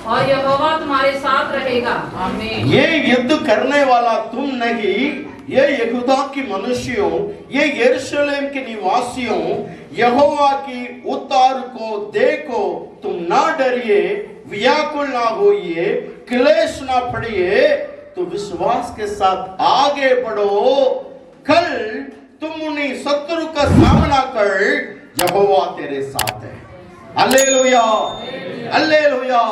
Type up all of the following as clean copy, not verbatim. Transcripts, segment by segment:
और यहोवा तुम्हारे साथ रहेगा। आमीन। ये युद्ध करने वाला तुम नहीं, ये यहूदा की मनुष्यों, ये यरूशलेम के निवासियों, यहोवा की उतार को देखो, तुम ना डरिए, व्याकुल ना होइए, क्लेश ना पड़िए, तो विश्वास के साथ आगे बढ़ो। कल तुम उन्हीं शत्रु का सामना कर, यहोवा तेरे साथ है। Hallelujah, hallelujah.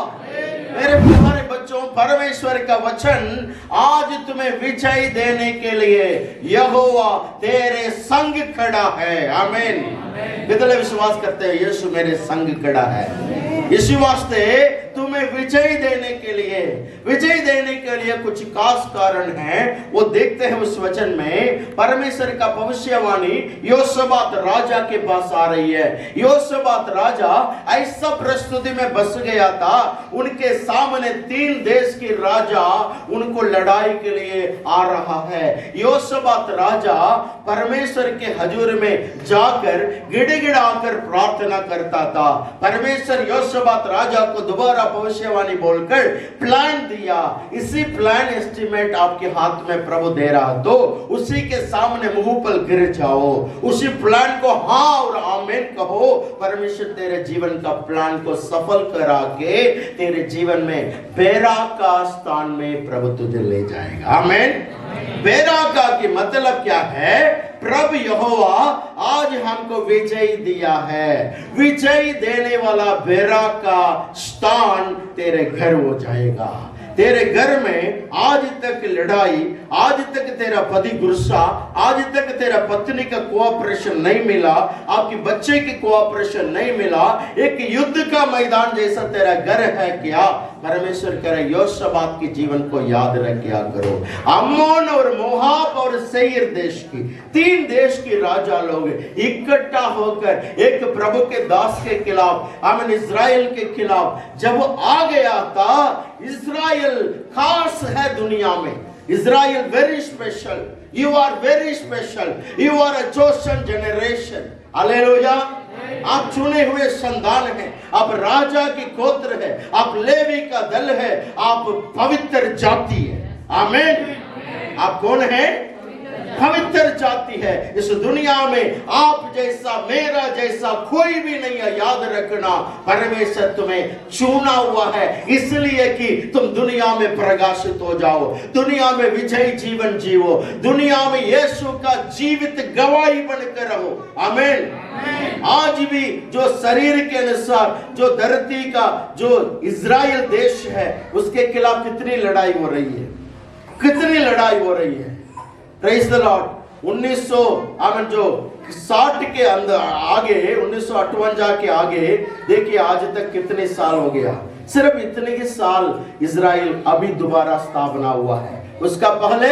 मेरे प्यारे बच्चों, परमेश्वर का वचन आज तुम्हें विजय देने के लिए यहोवा तेरे संग खड़ा है। आमीन। कितने विश्वास करते हैं यीशु मेरे संग खड़ा है? इसी वास्ते तुम्हें विजय देने के लिए कुछ खास कारण है, वो देखते हैं उस वचन में। परमेश्वर का भविष्यवाणी योशबात राजा के पास आ रही है। योशबात राजा ऐसा परिस्थिति में बस गया था, उनके सामने 3 देश के राजा उनको लड़ाई के लिए आ रहा है। योशबात राजा परमेश्वर के हजूर में जाकर गिड़गिड़ाकर प्रार्थना करता था। परमेश्वर योशबात राजा को दोबारा भविष्यवाणी बोलकर प्लान दिया। इसी प्लान एस्टिमेट आपके हाथ में प्रभु दे रहा, तो उसी के सामने मुंह पर गिर जाओ, उसी प्लान को हाँ और आमीन कहो। परमेश्वर तेरे जीवन का प्लान को सफल करा के तेरे जीवन में बेराका स्थान में प्रभु तुझे ले जाएगा। आमीन। बेराका की मतलब क्या है? प्रभु यहोवा आज हमको विजय दिया है। विजय देने वाला बेराका स्थान तेरे घर हो जाएगा। तेरे घर में आज तक लड़ाई, आज तक तेरा पति गुस्सा, आज तक तेरा पत्नी का कोऑपरेशन नहीं मिला, आपकी बच्चे की कोऑपरेशन नहीं मिला, एक युद्ध का मैदान जैसा तेरा घर है क्या? परमेश्वर करे योशबात के जीवन को याद रखा करो। अम्मोन और मोआब और सेईर देश की 3 देश के राजा लोग इकट्ठा होकर एक प्रभु के दास के खिलाफ, आमीन, इस्राएल के खिलाफ जब आ गया था। इस्राएल खास है दुनिया में। Israel very special. You are very special. You are a chosen generation. Hallelujah. आप चुने हुए संतान हैं, आप राजा की गोत्र है, आप लेवी का दल है, आप पवित्र जाति है। आमीन। आप कौन है? पवित्र जाति है। इस दुनिया में आप जैसा, मेरा जैसा कोई भी नहीं है। याद रखना, परमेश्वर तुम्हें चुना हुआ है इसलिए कि तुम दुनिया में प्रकाशित हो जाओ, दुनिया में विजयी जीवन जीवो, दुनिया में यीशु का जीवित गवाही बनकर रहो। आमीन। आज भी जो शरीर के अनुसार जो धरती का जो इस्राएल देश है, उसके खिलाफ कितनी लड़ाई हो रही है, कितनी लड़ाई हो रही है। Praise the Lord. 1960 के अंदर आगे, 1958 के आगे देखिए आज तक कितने साल हो गया। सिर्फ इतने ही साल इजराइल अभी दोबारा स्थापना हुआ है। उसका पहले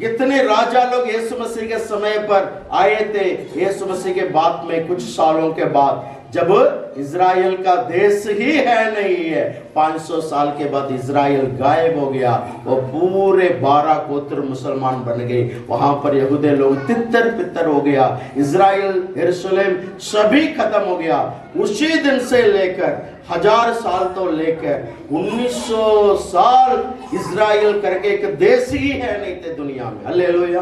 इतने राजा लोग यीशु मसीह के समय पर आए थे। यीशु मसीह के बाद में कुछ सालों के बाद जब इजराइल का देश ही है नहीं है, 500 साल के बाद इजराइल गायब हो गया। वो पूरे 12 गोत्र मुसलमान बन गए। वहां पर यहूदी लोग तितर बितर हो गया। इजराइल, यरूशलेम सभी खत्म हो गया। उसी दिन से लेकर 1000 साल तो लेकर 1900 साल इजराइल करके एक देश ही है नहीं थे दुनिया में। हालेलुया।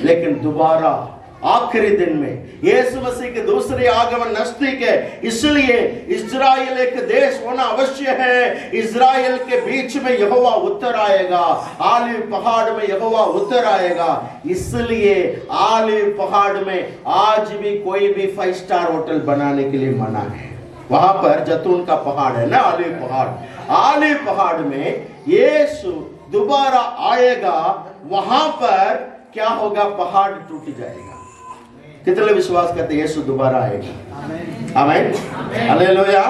लेकिन दोबारा आखिरी दिन में यीशु मसीह के दूसरे आगमन नजदीक है, इसलिए इजराइल एक देश होना अवश्य है। इजराइल के बीच में यहोवा उतर आएगा, आलिव पहाड़ में यहोवा उतर आएगा। इसलिए आलिव पहाड़ में आज भी कोई भी 5 स्टार होटल बनाने के लिए मना है। वहां पर जैतून का पहाड़ है ना, आलिव पहाड़। आलिव पहाड़ में यीशु दोबारा आएगा। वहां पर क्या होगा? पहाड़ टूट जाएगा। कितने विश्वास करते हैं यीशु दोबारा आएगा? आमीन। हालेलुया।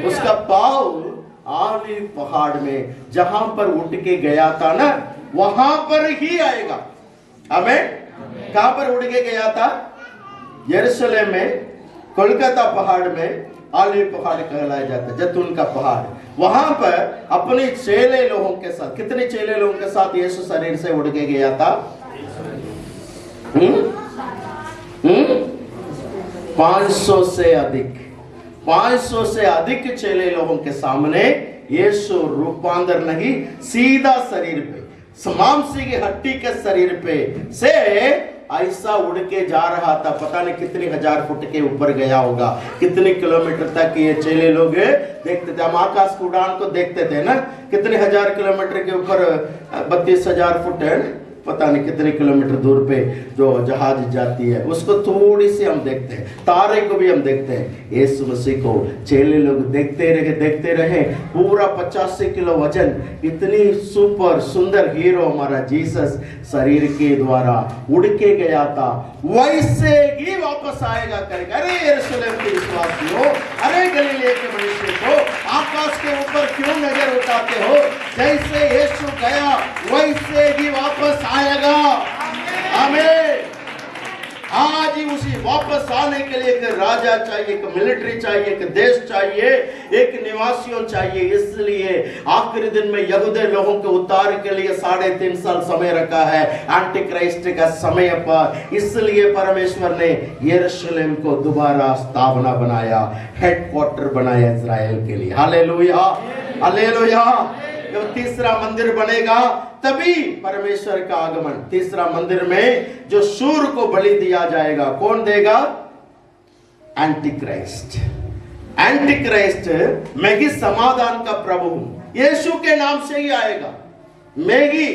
उसका पाँव आलिव पहाड़ में जहां पर उठ के गया था ना, वहां पर ही आएगा। आमीन। कहां पर उठ के गया था? यरूशलेम में, कोलकाता पहाड़ में आलिव पहाड़ कहलाया जाता है, जैतून का पहाड़। वहां पर अपने चेले लोगों के साथ, कितने चेले लोगों के साथ यीशु शरीर से उड़ के गया था? 500 से अधिक 500 से अधिक चेले लोगों के सामने यीशु रूपांतर नहीं, सीधा शरीर पे, मांसी की हड्डी के शरीर पे से ऐसा उड़ के जा रहा था। पता नहीं कितनी हजार फुट के ऊपर गया होगा, कितने किलोमीटर तक ये चेले लोग देखते थे। हम आकाश की उड़ान को देखते थे ना, कितने हजार किलोमीटर के ऊपर, 32,000 फुट है, पता नहीं कितने किलोमीटर दूर पे जो जहाज जाती है, उसको थोड़ी सी हम देखते हैं। तारे को भी हम देखते हैं। यीशु मसीह को चेले लोग देखते रहे। पूरा 85 किलो वजन, इतनी सुपर सुंदर हीरो हमारा जीसस शरीर के द्वारा उड़ के गया था, वैसे ही वापस आएगा करेगा। अरे यरूशलेम के विश्वासियों, अरे गलीले के मनुष्य को आकाश के ऊपर क्यों नजर उठाते हो? जैसे यीशु गया वैसे ही वापस आएगा। आमीन। आज ही उसी वापस आने के लिए एक राजा चाहिए, एक मिलिट्री चाहिए, एक देश चाहिए, एक निवासियों चाहिए। इसलिए आखिरी दिन में यहूदी लोगों के उद्धार के लिए 3.5 साल समय रखा है एंटी क्राइस्ट का समय पर। इसलिए परमेश्वर ने यरूशलेम को दोबारा स्थापना बनाया, हेडक्वार्टर बनाया इजराइल के लिए। Hallelujah, hallelujah. जब तीसरा मंदिर बनेगा तभी परमेश्वर का आगमन। तीसरा मंदिर में जो सूर को बलि दिया जाएगा, कौन देगा? Anti Christ. एंटी क्राइस्ट, मैं ही समाधान का प्रभु हूं, यीशु के नाम से ही आएगा। मैं ही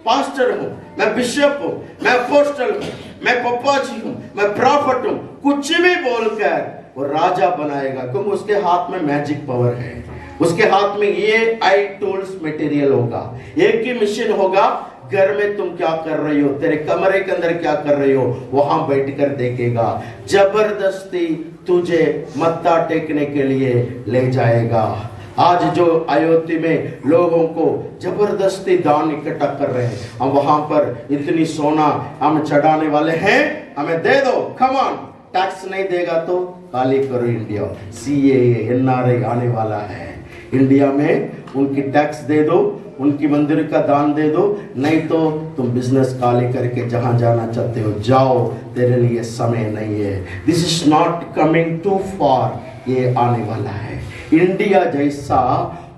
पास्टर हूं, मैं बिशप हूं, मैं अपोस्टल हूं, मैं पप्पा जी हूं, मैं प्रॉफिट हूं, कुछ भी बोलकर वो राजा बनाएगा, क्योंकि उसके हाथ में मैजिक पावर है। उसके हाथ में ये आई टूल्स मटेरियल होगा। एक ही मिशन होगा, घर में तुम क्या कर रही हो, तेरे कमरे के अंदर क्या कर रही हो, वहां बैठकर देखेगा। जबरदस्ती तुझे मत्था टेकने के लिए ले जाएगा। आज जो अयोध्या में लोगों को जबरदस्ती दान इकट्ठा कर रहे हैं, हम वहां पर इतनी सोना हम चढ़ाने वाले हैं, हमें दे दो, कम ऑन। टैक्स नहीं देगा तो खाली करो इंडिया। CAA NRI आने वाला है। इंडिया में उनकी टैक्स दे दो, उनकी मंदिर का दान दे दो, नहीं तो तुम बिजनेस खाली करके जहां जाना चाहते हो जाओ, तेरे लिए समय नहीं है। This is not coming too far, ये आने वाला है। इंडिया जैसा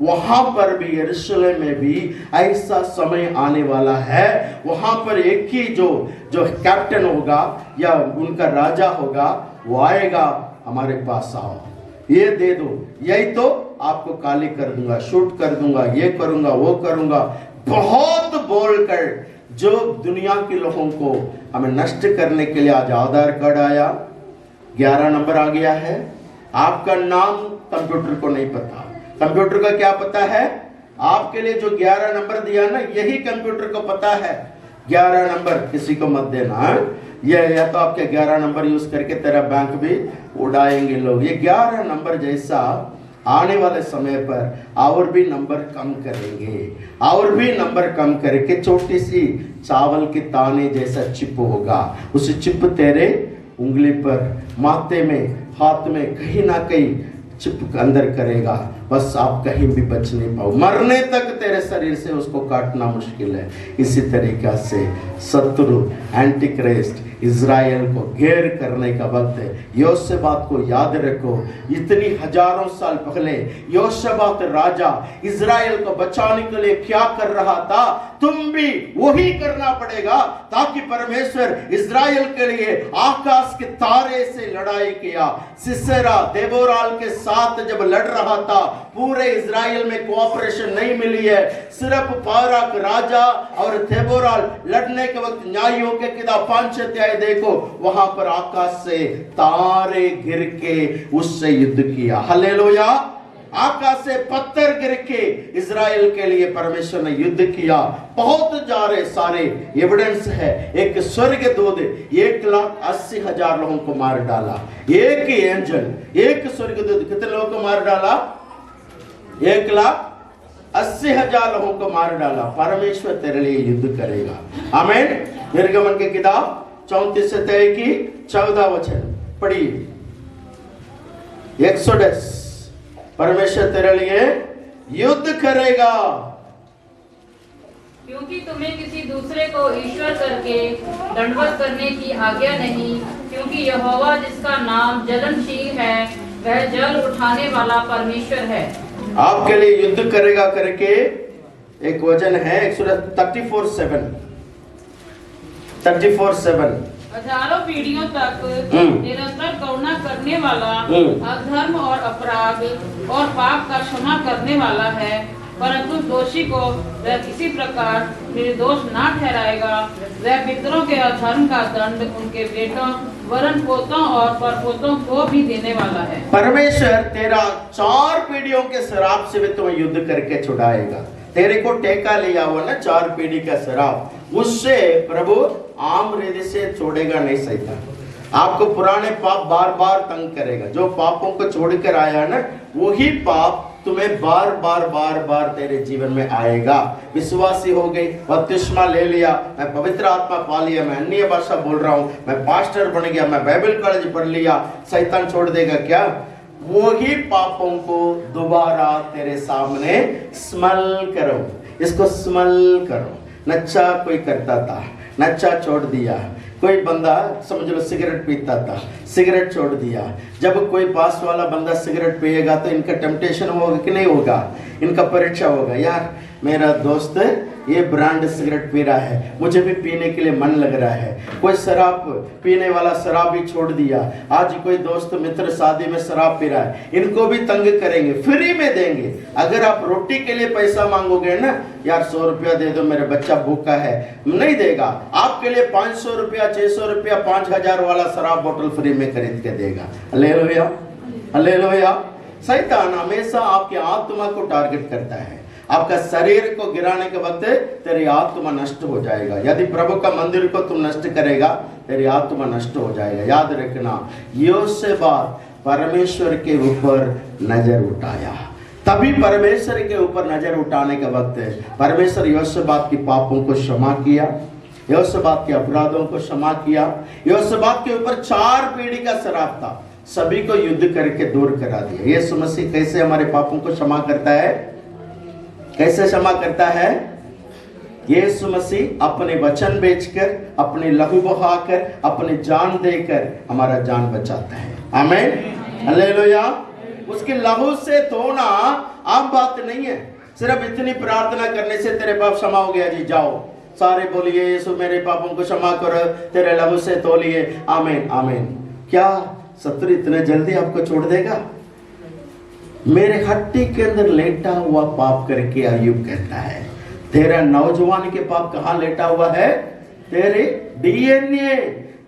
वहां पर भी, यरूशलेम में भी ऐसा समय आने वाला है। वहां पर एक ही जो कैप्टन होगा या उनका राजा होगा, वो आएगा, हमारे पास आओ, ये दे दो, यही तो आपको काली कर दूंगा, शूट कर दूंगा, ये करूंगा, वो करूंगा। बहुत बोलकर जो दुनिया के लोगों को हमें नष्ट करने के लिए, आज आधार कार्ड आया, 11 नंबर आ गया है। आपका नाम कंप्यूटर को नहीं पता, कंप्यूटर का क्या पता है? आपके लिए जो 11 नंबर दिया ना, यही कंप्यूटर को पता है। 11 नंबर किसी को मत देना, ये या तो आपके 11 नंबर यूज करके तेरा बैंक भी उड़ाएंगे लोग। ये 11 नंबर जैसा आने वाले समय पर और भी नंबर कम करेंगे, और भी नंबर कम करके छोटी सी चावल के दाने जैसा चिप होगा। उस चिप तेरे उंगली पर, माथे में, हाथ में, कहीं ना कहीं चिप अंदर करेगा। बस आप कहीं भी बच नहीं पाओ, मरने तक तेरे शरीर से उसको काटना मुश्किल है। इसी तरीका से शत्रु एंटी क्राइस्ट इजराइल को घेर करने का वक्त है। योशेबात को याद रखो, इतनी हजारों साल पहले योशेबात राजा इजराइल को बचाने के लिए क्या कर रहा था, तुम भी वही करना पड़ेगा, ताकि परमेश्वर इजराइल के लिए आकाश के तारे से लड़ाई किया। सिसेरा देबोराल के साथ जब लड़ रहा था, पूरे इजराइल में कोऑपरेशन नहीं मिली है। सिर्फ बाराक राजा और देबोराल लड़ने के वक्त न्यायों के किताब 5 अध्याय देखो, वहां पर आकाश से तारे गिर के उससे युद्ध किया। हालेलुया। आकाश से पत्थर गिर के इजराइल के लिए परमेश्वर ने युद्ध किया। बहुत सारे एविडेंस है। एक स्वर्गदूत 1,80,000 लोगों को मार डाला। एक ही एंजल, एक स्वर्गदूत कितने लोगों को मार डाला? 1,80,000 लोगों को मार डाला। परमेश्वर तेरे लिए युद्ध करेगा। आमीन। निर्गमन की किताब 34 अध्याय की 14 वचन पढ़िए। एक्सोडस, परमेश्वर तेरे लिए युद्ध करेगा। क्योंकि तुम्हें किसी दूसरे को ईश्वर करके दंडवत करने की आज्ञा नहीं, क्योंकि यहोवा जिसका नाम जलनशील है, वह जल उठाने वाला परमेश्वर है। आपके लिए युद्ध करेगा करके एक वचन है एक्सोडस 34:7 हजारों पीढ़ियों तक निरंतर करुणा करने वाला, हम्म। अधर्म और अपराध और पाप का क्षमा करने वाला है, परंतु दोषी को वह किसी प्रकार निर्दोष ना ठहराएगा। वह पितरों के अधर्म का दंड उनके बेटों, वरन पोतों और परपोतों को भी देने वाला है। परमेश्वर तेरा 4 पीढ़ियों के शराब से भी तुम्हें युद्ध करके छुड़ाएगा। तेरे को टेका लिया हुआ ना 4 पीढ़ी का शराब, उससे प्रभु आम रेदी से छोड़ेगा नहीं शैतान। आपको पुराने पाप बार बार तंग करेगा। जो पापों को छोड़कर आया ना, वही पाप तुम्हें बार बार तेरे जीवन में आएगा। विश्वासी हो गई, बपतिस्मा ले लिया, मैं पवित्र आत्मा पा लिया, मैं अन्य भाषा बोल रहा हूँ, मैं पास्टर बन गया, मैं बाइबल कॉलेज पढ़ लिया, शैतान छोड़ देगा क्या? वही पापों को दोबारा तेरे सामने स्मल करो। इसको स्मल करो। नच्चा कोई करता था, नच्चा छोड़ दिया। कोई बंदा समझ लो सिगरेट पीता था, सिगरेट छोड़ दिया। जब कोई पास वाला बंदा सिगरेट पिएगा तो इनका टेम्पटेशन होगा कि नहीं होगा? इनका परीक्षा होगा। यार मेरा दोस्त ये ब्रांड सिगरेट पी रहा है, मुझे भी पीने के लिए मन लग रहा है। कोई शराब पीने वाला शराब भी छोड़ दिया। आज कोई दोस्त मित्र शादी में शराब पी रहा है, इनको भी तंग करेंगे, फ्री में देंगे। अगर आप रोटी के लिए पैसा मांगोगे ना, यार 100 रुपया दे दो, मेरा बच्चा भूखा है, नहीं देगा। आपके लिए 500 रुपया, 600 रुपया, 5000 वाला शराब बोतल फ्री में खरीद के देगा। Hallelujah, hallelujah. शैतान हमेशा आपकी आत्मा को टारगेट करता है। आपका शरीर को गिराने के वक्त तेरी आत्मा नष्ट हो जाएगा। यदि प्रभु का मंदिर को तुम नष्ट करेगा, तेरी आत्मा नष्ट हो जाएगा। याद रखना, योसेबात परमेश्वर के ऊपर नजर उठाया। तभी परमेश्वर के ऊपर नजर उठाने के वक्त परमेश्वर योसेबात की पापों को क्षमा किया, योसेबात के अपराधों को क्षमा किया। योसेबात के ऊपर 4 पीढ़ी का शराब था, सभी को युद्ध करके दूर करा दिया। यीशु मसीह कैसे हमारे पापों को क्षमा करता है? कैसे क्षमा करता है? यीशु मसीह अपने वचन बेचकर, अपने लहू बहाकर, अपनी जान देकर हमारा जान बचाता है। आमीन, हालेलुया। उसके लहू से धोना आम बात नहीं है। सिर्फ इतनी प्रार्थना करने से तेरे पाप क्षमा हो गया जी, जाओ सारे बोलिए यीशु मेरे पापों को क्षमा करो, तेरे लहू से धो लिए। आमीन, आमीन। क्या शत्रु इतने जल्दी आपको छोड़ देगा? मेरे हड्डी के अंदर लेटा हुआ पाप करके अय्यूब कहता है, तेरा नौजवान के पाप कहाँ लेटा हुआ है? तेरे डीएनए,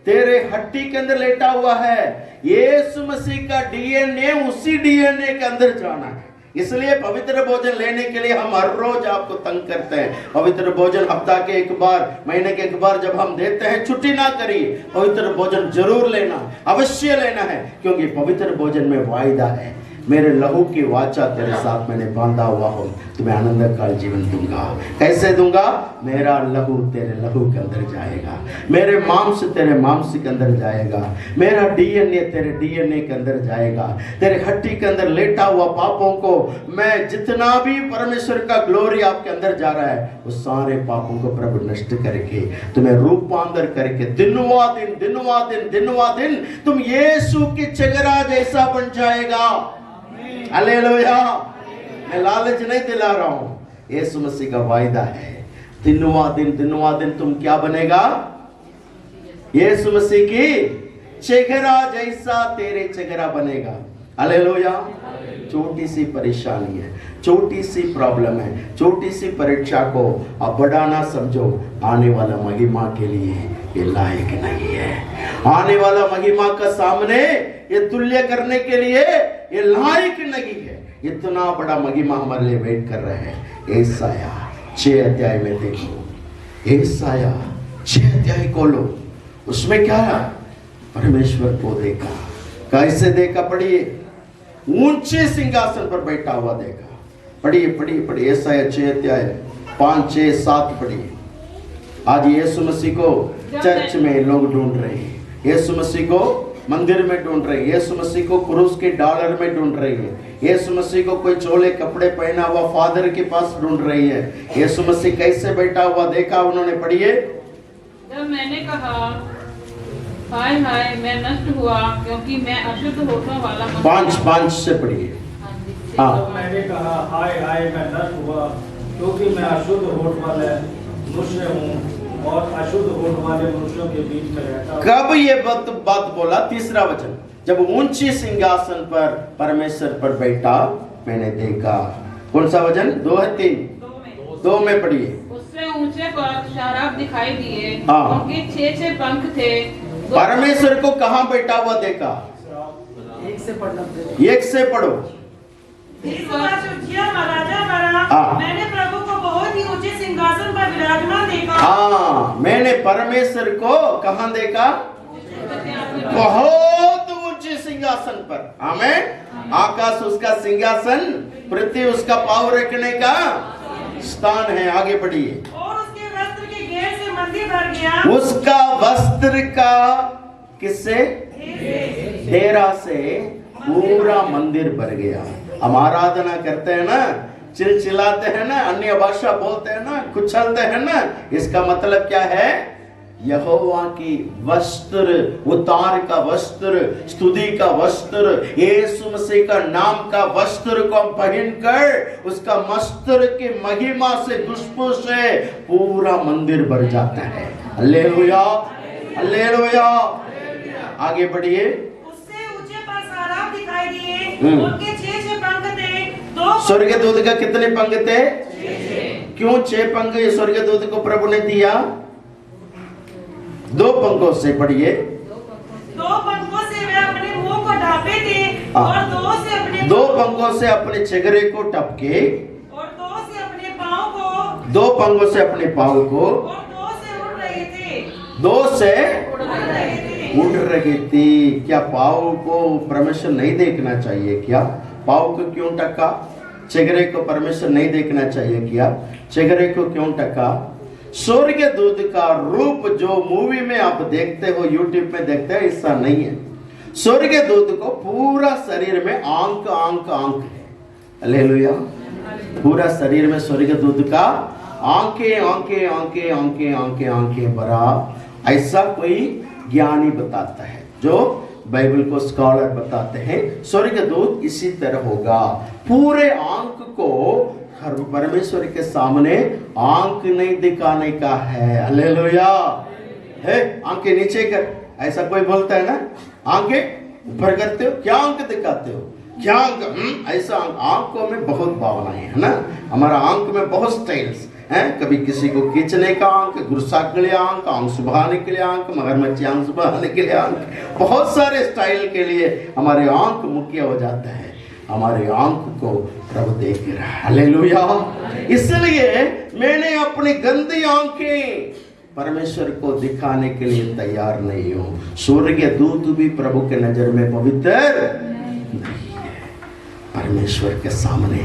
तेरे हड्डी के अंदर लेटा हुआ है। यीशु मसीह का डीएनए उसी डीएनए के अंदर जाना है। इसलिए पवित्र भोजन लेने के लिए हम हर रोज आपको तंग करते हैं। पवित्र भोजन हफ्ता के एक बार, महीने के एक बार जब हम देते हैं, छुट्टी ना करिए। पवित्र भोजन जरूर लेना, अवश्य लेना है, क्योंकि पवित्र भोजन में वायदा है, मेरे लहू की वाचा तेरे साथ मैंने बांधा हुआ हूं, तुम्हें आनंद काल जीवन दूंगा। कैसे दूंगा? मेरा लहू तेरे लहू के अंदर जाएगा, मेरे मांस तेरे मांस के अंदर जाएगा, मेरा डीएनए तेरे डीएनए के अंदर जाएगा। तेरे हड्डी के अंदर लेटा हुआ पापों को मैं, जितना भी परमेश्वर का ग्लोरी आपके अंदर जा रहा है, उस सारे पापों को प्रभु नष्ट करके तुम्हें रूपांतर करके दिनवा दिन तुम यीशु की चेहरा जैसा बन जाएगा। हालेलुया। मैं लालच नहीं दिला रहा हूं, यीशु मसीह का वायदा है। दिनवा दिन तुम क्या बनेगा? यीशु मसीह की चेहरा जैसा तेरे चेहरा बनेगा। हालेलुया। छोटी सी परेशानी है, छोटी सी प्रॉब्लम है, छोटी सी परीक्षा को अब बड़ा ना समझो। आने वाला महिमा के लिए ये लायक नहीं है। आने वाला महिमा का सामने ये तुल्य करने के लिए ये लायक नहीं है। इतना बड़ा महिमा हमारे लिए वेट कर रहा है। यशाया 6 अध्याय में देखो, यशाया 6 अध्याय खोलो, उसमें क्या है? परमेश्वर को देखा। कैसे देखा? पढ़िए। ऊंचे सिंहासन पर बैठा हुआ देखा। पढ़िए यशाया 6 अध्याय 5, 6, 7 पढ़िए। आज यीशु मसीह को चर्च में लोग ढूंढ रहे हैं, यीशु मसीह को मंदिर में ढूंढ रहे हैं, यीशु मसीह को क्रूस के डॉलर में ढूंढ रही है, यीशु मसीह को कोई चोले कपड़े पहना हुआ फादर के पास ढूंढ रही है। यीशु मसीह कैसे बैठा हुआ देखा उन्होंने? पढ़िए। जब मैंने कहा हाय हाय मैं नष्ट हुआ, क्योंकि मैं अशुद्ध होठों वाला 5 से पढ़िए। हाँ। तब मैंने कहा, हाय हाय मैं नष्ट हुआ, क्योंकि मैं अशुद्ध होठ वाले मनुष्य हूँ और अशुद्ध होठ वाले मनुष्यों के बीच में रहता हूँ। कब ये बात बोला? तीसरा वचन, जब ऊंची सिंहासन पर परमेश्वर पर बैठा मैंने देखा। कौन सा वचन? 2 है 3? 2 में पढ़िए। उससे ऊंचे पर शराब दिखाई दिए, हाँ। उनके 6 पंख थे। परमेश्वर को कहाँ बैठा हुआ देखा? एक से पढ़ना। एक से पढ़ो। इस बात उज्जिया महाराजा बना, हाँ। मैंने प्रभु को बहुत ही ऊंचे सिंहासन पर विराजमान देखा। हाँ, मैंने परमेश्वर को कहाँ देखा? बहुत ऊंचे सिंहासन पर। आमीन। आकाश उसका सिंहासन, पृथ्वी उसका पाँव रखने का स्थान है। आगे बढ़िए। और उसके वस्त्र के घेर से मंदिर भर गया। उसका वस्त्र का किससे? डेरा से पूरा मंदिर भर गया। हम आराधना करते हैं ना, चिल्लाते हैं ना, अन्य भाषा बोलते हैं ना, कुचलते हैं ना, इसका मतलब क्या है? यहोवा की वस्त्र, उतार का वस्त्र, स्तुति का वस्त्र, यीशु मसीह का नाम का वस्त्र को हम पहनकर उसका वस्त्र की महिमा से, खुशबू से पूरा मंदिर भर जाता है। Hallelujah, hallelujah. आगे बढ़िए। उससे ऊंचे पर शराब दिखाई दिए, उनके 6 पंख थे। 2 स्वर्गदूत का कितने पंख थे? 6। क्यों 6 पंख स्वर्गदूत को प्रभु ने दिया? 2 पंखों से पढ़िए। 2 पंखों से वे अपने मुंह को ढांपे थे, और 2 पंखों से अपने चेहरे को टपके, और 2 से अपने पाँव को, 2 पंखों से अपने पाँव को, और 2 से उड़ रहे थे। 2 से उड़ रहे थे। उड़ रही थी। क्या पाँव को परमेश्वर नहीं देखना चाहिए क्या? पाँव को क्यों टका? चेहरे को परमेश्वर नहीं देखना चाहिए क्या? चेहरे को क्यों टका? स्वर्गदूत का रूप जो मूवी में आप देखते हो, यूट्यूब में देखते हो, ऐसा नहीं है। स्वर्गदूत को पूरा शरीर में आंख आंख आंख है। हालेलुया। पूरा शरीर में स्वर्गदूत का आंखें आंखें आंखें आंखें आंखें आंखें भरा, ऐसा कोई ज्ञानी बताता है, जो बाइबल को स्कॉलर बताते हैं। स्वर्गदूत इसी तरह होगा। पूरे आंख को परमेश्वर के सामने आंख नहीं दिखाने का है। हालेलुया। है आंखें नीचे कर, ऐसा कोई बोलता है ना? आंखें ऊपर करते हो, क्या आंख दिखाते हो? क्या ऐसा? आंखों में बहुत भावनाएं है ना। हमारा आंख में बहुत स्टाइल्स हैं। कभी किसी को खींचने का आंख, गुस्सा के लिए आंख, आंख सुबहाने के लिए आंख, मगरमच्छ आंख सुबहाने के लिए आंख, बहुत सारे स्टाइल के लिए हमारे आंख मुख्य हो जाता है। हमारे आंख को प्रभु देख रहा है। हालेलुया। इसलिए मैंने अपनी गंदी आंखें परमेश्वर को दिखाने के लिए तैयार नहीं हूं। स्वर्गदूत भी प्रभु के नजर में पवित्र नहीं है। परमेश्वर के सामने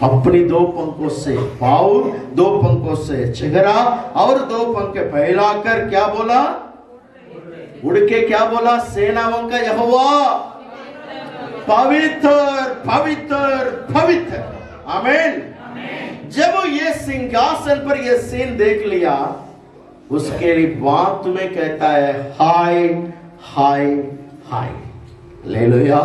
अपनी 2 पंखों से पाँव, 2 पंखों से चेहरा और 2 पंख फैलाकर क्या बोला? उड़ के क्या बोला? सेनाओं का यहोवा पवित्र पवित्र पवित्र। आमीन। जब ये सिंहासन पर ये सीन देख लिया, उसके लिए बात में कहता है हाय हाय हाय। हालेलुया।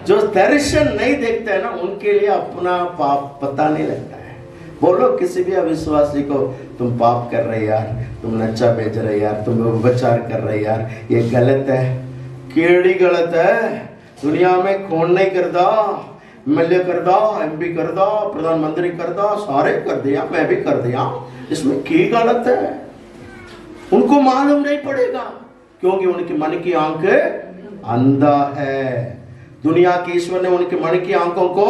जो दर्शन नहीं देखते हैं ना, उनके लिए अपना पाप पता नहीं लगता है। बोलो किसी भी अविश्वासी को, तुम पाप कर रहे यार, तुम नच्चा बेच रहे यार, तुम व्यभिचार कर रहे यार, ये गलत है। केड़ी गलत है? दुनिया में खून नहीं करदा, एमएलए करदा, एमपी करदा, प्रधानमंत्री करदा, सारे कर दिया, मैं भी कर दिया, इसमें की गलत है? उनको मालूम नहीं पड़ेगा, क्योंकि उनके मन की आंख अंधा है। दुनिया के ईश्वर ने उनके मन की आंखों को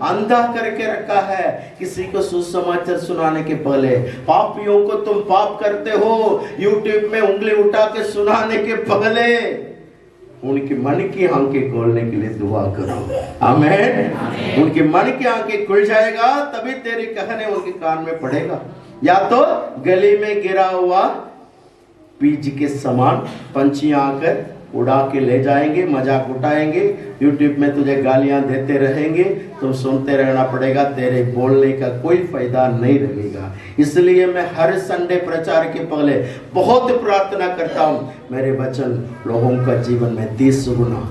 अंधा करके रखा है। किसी को सुसमाचार सुनाने के पहले, पापियों को तुम पाप करते हो यूट्यूब में उंगली उठा के सुनाने के पहले, उनकी मन की आंखें खोलने के लिए दुआ करो। आमीन। उनकी मन की आंखें खुल जाएगा, तभी तेरे कहने उनके कान में पड़ेगा। या तो गली में गिरा हुआ बीज के समान पंछियां आकर उड़ा के ले जाएंगे, मजाक उठाएंगे, यूट्यूब में तुझे गालियां देते रहेंगे, तुम सुनते रहना पड़ेगा, तेरे बोलने का कोई फायदा नहीं रहेगा। इसलिए मैं हर संडे प्रचार के पहले बहुत प्रार्थना करता हूँ, मेरे वचन लोगों का जीवन में 30 गुना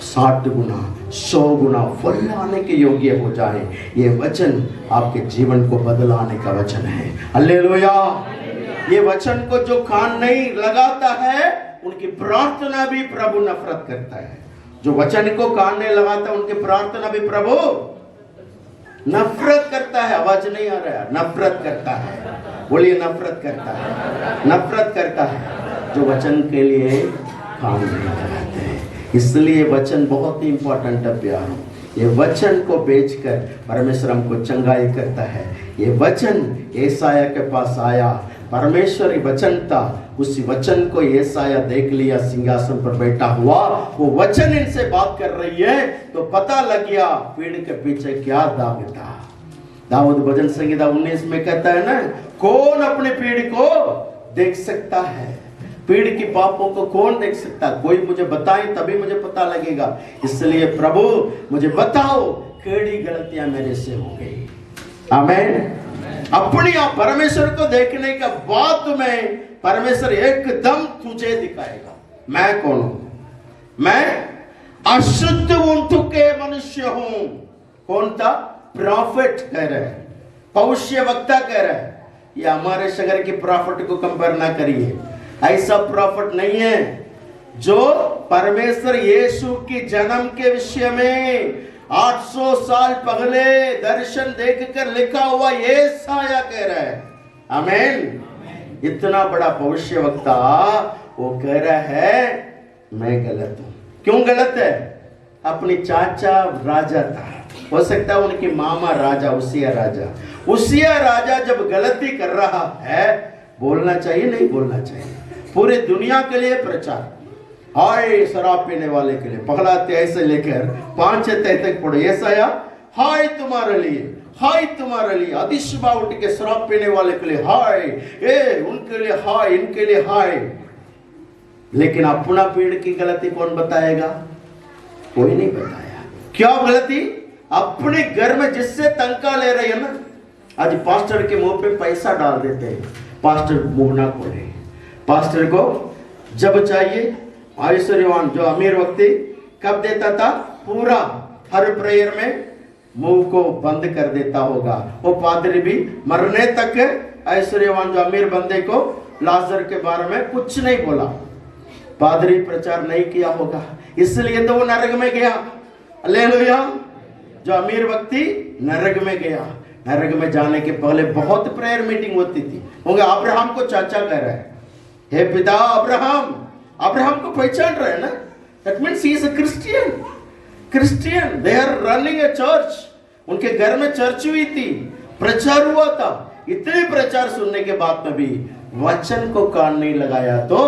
60 गुना 100 गुना फल लाने के योग्य हो जाए। ये वचन आपके जीवन को बदलाने का वचन है। हालेलुया। ये वचन को जो कान नहीं लगाता है उनकी प्रार्थना भी प्रभु नफरत करता है। जो वचन को कान नहीं लगाता उनकी प्रार्थना भी प्रभु नफरत करता है। आवाज नहीं आ रहा है, नफरत करता है। बोलिए नफरत करता है, नफरत करता है जो वचन के लिए कान नहीं लगाते हैं। इसलिए वचन बहुत ही इंपॉर्टेंट है प्यारों। ये वचन को बेचकर परमेश्वर हमको चंगाई करता है। ये वचन एसाया के पास आया, परमेश्वर ही वचन था। उसी वचन को एसाया देख लिया, सिंहासन पर बैठा हुआ, वो वचन इनसे बात कर रही है तो पता लग गया पीड़ के पीछे क्या दाग था। दाऊद भजन संहिता 19 में कहता है ना, कौन अपने पीड़ को देख सकता है? पीड़ की पापों को कौन देख सकता? कोई मुझे बताए तभी मुझे पता लगेगा। इसलिए प्रभु मुझे बताओ केड़ी गलतियां मेरे से हो गई। आमीन। अपनी आप परमेश्वर को देखने का बाद में परमेश्वर एकदम तुझे दिखाएगा मैं कौन हूं। मैं अशुद्ध ऊंट के मनुष्य हूं। कौन था? प्रॉफिट कह रहे हैं, भविष्य वक्ता कह रहे हैं। ये हमारे शहर की प्रॉफिट को कंपेयर ना करिए। ऐसा प्रॉफिट नहीं है जो परमेश्वर यीशु की जन्म के विषय में 800 साल पहले दर्शन देखकर लिखा हुआ एसाया कह रहा है। आमीन। इतना बड़ा भविष्य वक्ता वो कह रहा है मैं गलत हूं। क्यों गलत है? अपनी चाचा राजा था, हो सकता है उनकी मामा राजा, उसिया राजा। उसिया राजा जब गलती कर रहा है, बोलना चाहिए नहीं बोलना चाहिए? पूरी दुनिया के लिए प्रचार, हाय शराब पीने वाले के लिए, पहला अध्याय से लेकर 5 अध्याय तक पढ़ो। एसाया हाय तुम्हारे लिए, हाय तुम्हारे लिए। आधी सुबह उठ के शराब पीने वाले के लिए हाय, उनके लिए हाय, इनके लिए हाय। लेकिन अपना पीड़ की गलती कौन बताएगा? कोई नहीं बताया। क्या गलती? अपने घर में जिससे तनख्वाह ले रही है ना, आज पास्टर के मुंह पे पैसा डाल देते हैं, पास्टर मुंह ना खोले। पास्टर को जब चाहिए, ऐश्वर्यवान जो अमीर व्यक्ति कब देता था? पूरा हर प्रेयर में मुंह को बंद कर देता होगा। वो पादरी भी मरने तक ऐश्वर्यवान जो अमीर बंदे को लाजर के बारे में कुछ नहीं बोला, पादरी प्रचार नहीं किया होगा, इसलिए तो वो नरक में गया। हालेलुया। जो अमीर व्यक्ति नरक में गया। नरक में जाने के पहले बहुत प्रेयर मीटिंग होती थी। होंगे अब्राहम को चाचा कह रहा है, हे पिता अब्राहम। अब्राहम को पहचान रहे हैं ना? That means he is a Christian. Christian, they are running a church. उनके घर में चर्च हुई थी, प्रचार हुआ था। इतने प्रचार सुनने के बाद में भी वचन को कान नहीं लगाया तो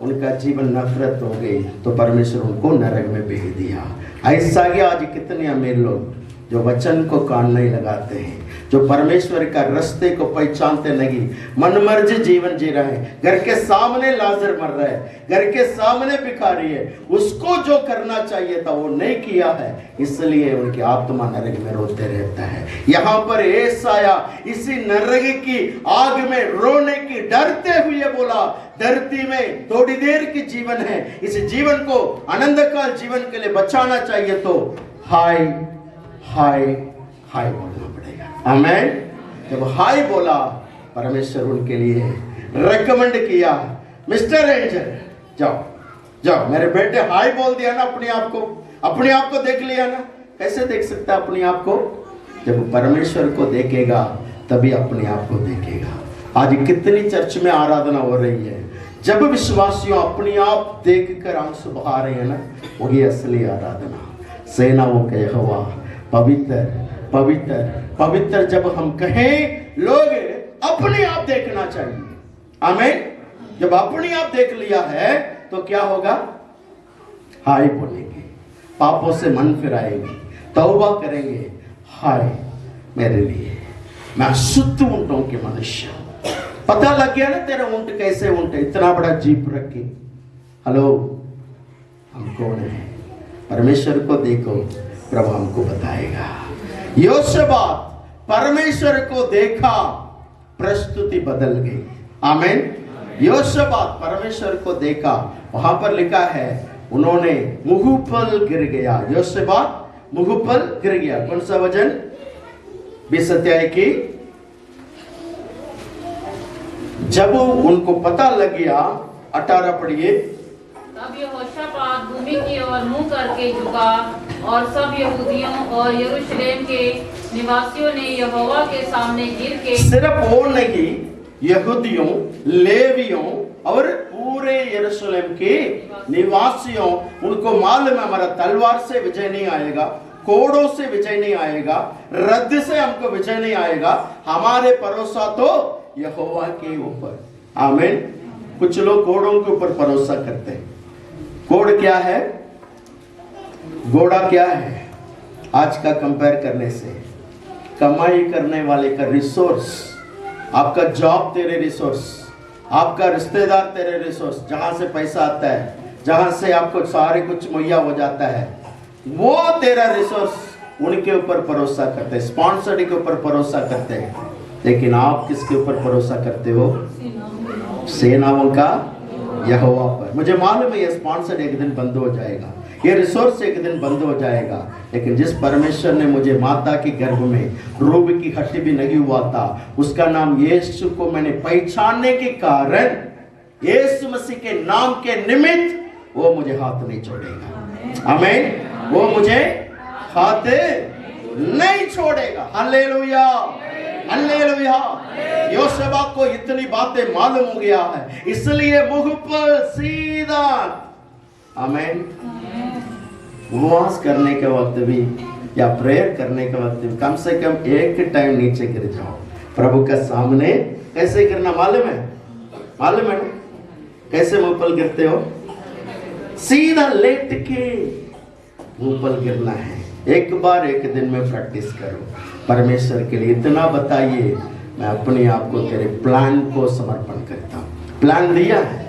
उनका जीवन नफरत हो गई, तो परमेश्वर उनको नरक में भेज दिया। ऐसा ही आज कितने अमीर लोग जो वचन को कान नहीं लगाते हैं, जो परमेश्वर का रास्ते को पहचानते नहीं, मनमर्जी जीवन जी रहे हैं। घर के सामने लाजर मर रहा है, घर के सामने भिखारी है, उसको जो करना चाहिए था वो नहीं किया है, इसलिए उनकी आत्मा नरक में रोते रहता है। यहाँ पर एसाया इसी नरक की आग में रोने की डरते हुए बोला, धरती में थोड़ी देर की जीवन है, इस जीवन को आनंद काल जीवन के लिए बचाना चाहिए तो हाय हाय हाय बोलना पड़ेगा। आमीन। जब हाय बोला, परमेश्वर उनके लिए रेकमेंड किया, मिस्टर एंजल जाओ जाओ। मेरे बेटे हाय बोल दिया ना, अपने आप को देख लिया ना। कैसे देख सकता अपने आप को? जब परमेश्वर को देखेगा तभी अपने आप को देखेगा। आज कितनी चर्च में आराधना हो रही है, जब विश्वासियों अपने आप देखकर आंसू बहा रहे हैं ना, वही असली आराधना। सेनाओं के यहोवा पवित्र पवित्र पवित्र जब हम कहें, लोग अपने आप देखना चाहिए। आमीन। जब अपने आप देख लिया है तो क्या होगा? हाय बोलेंगे, पापों से मन फिराएंगे, तौबा करेंगे। हाय मेरे लिए, मैं शुद्ध ऊंटों के मनुष्य। पता लग गया ना तेरा ऊंट कैसे ऊंट है, इतना बड़ा जीप रखे। हेलो, हम कौन है? परमेश्वर को देखो, प्रभु हमको बताएगा। योशबात परमेश्वर को देखा, प्रस्तुति बदल गई। आमीन। योशबात परमेश्वर को देखा, वहां पर लिखा है उन्होंने मुंह पर गिर गया। योशेबात मुंह पर गिर गया। कौन सा वचन? 20 अध्याय की, जब उनको पता लग गया, 18 पढ़िए। तब यहोशापात भूमि की ओर मुंह करके झुका और सब यहूदियों और यरूशलेम के निवासियों ने यहोवा के सामने गिर के, सिर्फ वो नहीं, यहूदियों, लेवियों और पूरे यरूशलेम के निवासियों, उनको मालूम है हमारा तलवार से विजय नहीं आएगा, कोड़ों से विजय नहीं आएगा, रद्द से हमको विजय नहीं आएगा, हमारे भरोसा तो यहोवा के ऊपर। आमीन। कुछ लोग कोड़ों के ऊपर भरोसा करते हैं। कोड़ क्या है? घोड़ा क्या है? आज का कंपेयर करने से कमाई करने वाले का रिसोर्स, आपका जॉब तेरे रिसोर्स, आपका रिश्तेदार तेरे रिसोर्स, जहां से पैसा आता है, जहां से आपको सारे कुछ मुहैया हो जाता है, वो तेरा रिसोर्स। उनके ऊपर भरोसा करते हैं, स्पॉन्सर्ड के ऊपर भरोसा करते हैं। लेकिन आप किसके ऊपर भरोसा करते हो? सेनाओं का यहोवा पर। मुझे मालूम है ये स्पॉन्सर एक दिन बंद हो जाएगा, ये रिसोर्स एक दिन बंद हो जाएगा, लेकिन जिस परमेश्वर ने मुझे माता के गर्भ में रूब की हड्डी भी नहीं हुआ था, उसका नाम यीशु को मैंने पहचानने के कारण, यीशु मसीह के नाम के निमित्त वो मुझे हाथ नहीं छोड़ेगा। आमीन। वो मुझे हाथ नहीं छोड़ेगा। Hallelujah, hallelujah. योशेबात को इतनी बातें मालूम हो गया है, इसलिए मुंह पर सीधा। आमीन। उपवास करने के वक्त भी या प्रेयर करने के वक्त भी कम से कम एक टाइम नीचे गिर जाओ प्रभु के सामने। कैसे गिरना मालूम है? मालूम है? कैसे मुंह पर गिरते हो? सीधा लेट के मुंह पर गिरना है। एक बार एक दिन में प्रैक्टिस करो। परमेश्वर के लिए इतना बताइए, मैं अपने आप को तेरे प्लान को समर्पण करता हूँ। प्लान दिया है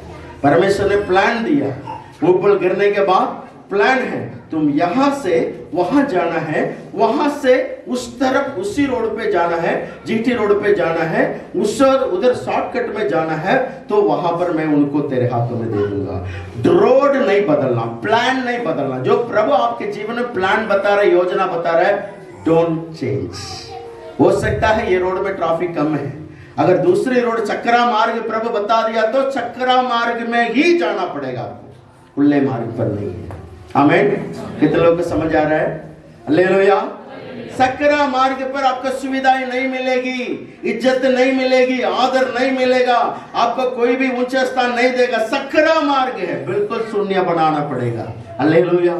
परमेश्वर ने, प्लान दिया। मुंह पर गिरने के बाद प्लान है, तुम यहां से वहां जाना है, वहां से उस तरफ उसी रोड पे जाना है, जीटी रोड पे जाना है, उधर शॉर्टकट में जाना है, तो वहां पर मैं उनको तेरे हाथों में दे दूंगा। रोड नहीं बदलना, प्लान नहीं बदलना। जो प्रभु आपके जीवन में प्लान बता रहा है, योजना बता रहा है, डोंट चेंज। हो सकता है ये रोड में ट्रैफिक कम है, अगर दूसरी रोड चक्रा मार्ग प्रभु बता दिया तो चक्रा मार्ग में ही जाना पड़ेगा आपको, खुले मार्ग पर नहीं है। आमीन। कितने लोग को समझ आ रहा है? हालेलुया। सकरा मार्ग पर आपको सुविधाएं नहीं मिलेगी, इज्जत नहीं मिलेगी, आदर नहीं मिलेगा, आपको कोई भी ऊंचा स्थान नहीं देगा। सकरा मार्ग है, बिल्कुल शून्य बनाना पड़ेगा। हालेलुया।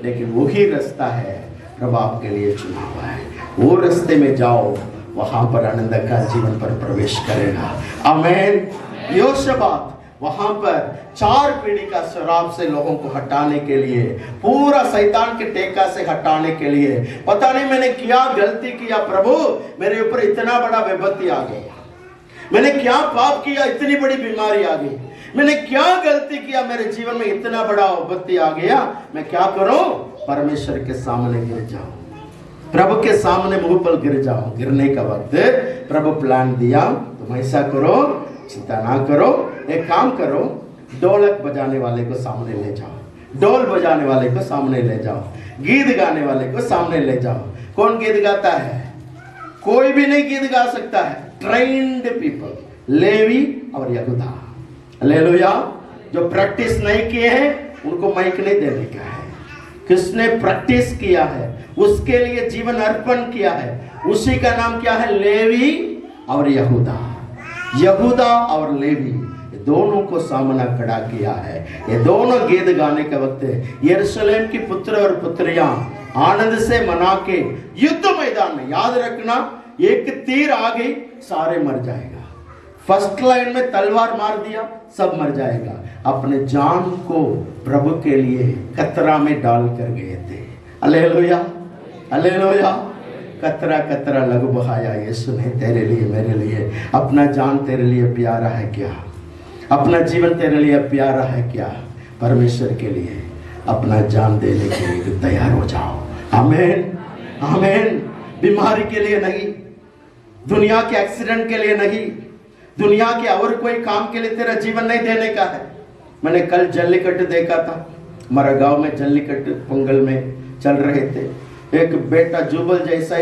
लेकिन वही रास्ता है प्रभु आपके लिए चुना हुआ है, वो रास्ते में जाओ, वहां पर आनंद का जीवन पर प्रवेश करेगा। आमीन। योशेबात वहां पर 4 पीढ़ी का शराब से लोगों को हटाने के लिए, पूरा शैतान के टेका से हटाने के लिए, पता नहीं मैंने क्या गलती किया प्रभु, मेरे ऊपर इतना बड़ा विपत्ति आ गया, मैंने क्या पाप किया, इतनी बड़ी बीमारी आ गई, मैंने क्या गलती किया, मेरे जीवन में इतना बड़ा विपत्ति आ गया, मैं क्या करूं? परमेश्वर के सामने गिर जाओ, प्रभु के सामने मुंह पर गिर जाओ। गिरने का वक्त प्रभु प्लान दिया, तुम ऐसा करो, चिंता ना करो, एक काम करो, ढोलक बजाने वाले को सामने ले जाओ, ढोल बजाने वाले को सामने ले जाओ, गीत गाने वाले को सामने ले जाओ। कौन गीत गाता है? कोई भी नहीं गीत गा सकता है, ट्रेन्ड पीपल, लेवी और यहूदा। हालेलुया। जो प्रैक्टिस नहीं किए हैं उनको माइक नहीं देने का है, किसने प्रैक्टिस किया है उसके लिए जीवन अर्पण किया है, उसी का नाम क्या है? लेवी और यहूदा। यहूदा और लेवी, ये दोनों को सामना खड़ा किया है। ये दोनों गीत गाने के वक्त यरूशलेम की पुत्र और पुत्रियां आनंद से मना के युद्ध मैदान में, याद रखना, एक तीर आ गई सारे मर जाएगा। फर्स्ट लाइन में तलवार मार दिया, सब मर जाएगा। अपने जान को प्रभु के लिए खतरा में डाल कर गए थे। Hallelujah, hallelujah. कतरा कतरा लघु बहाया यीशु ने तेरे लिए, मेरे लिए। अपना जान तेरे लिए प्यारा है क्या? अपना जीवन तेरे लिए प्यारा है क्या? परमेश्वर के लिए अपना जान देने के लिए तैयार हो जाओ। आमीन, आमीन। बीमारी के लिए नहीं, दुनिया के एक्सीडेंट के लिए नहीं, दुनिया के और कोई काम के लिए तेरा जीवन नहीं देने का है। मैंने कल जल्लीकट्टू देखा था, हमारा गांव में जल्लीकट्टू पोंगल में चल रहे थे। एक बेटा जुबल जैसा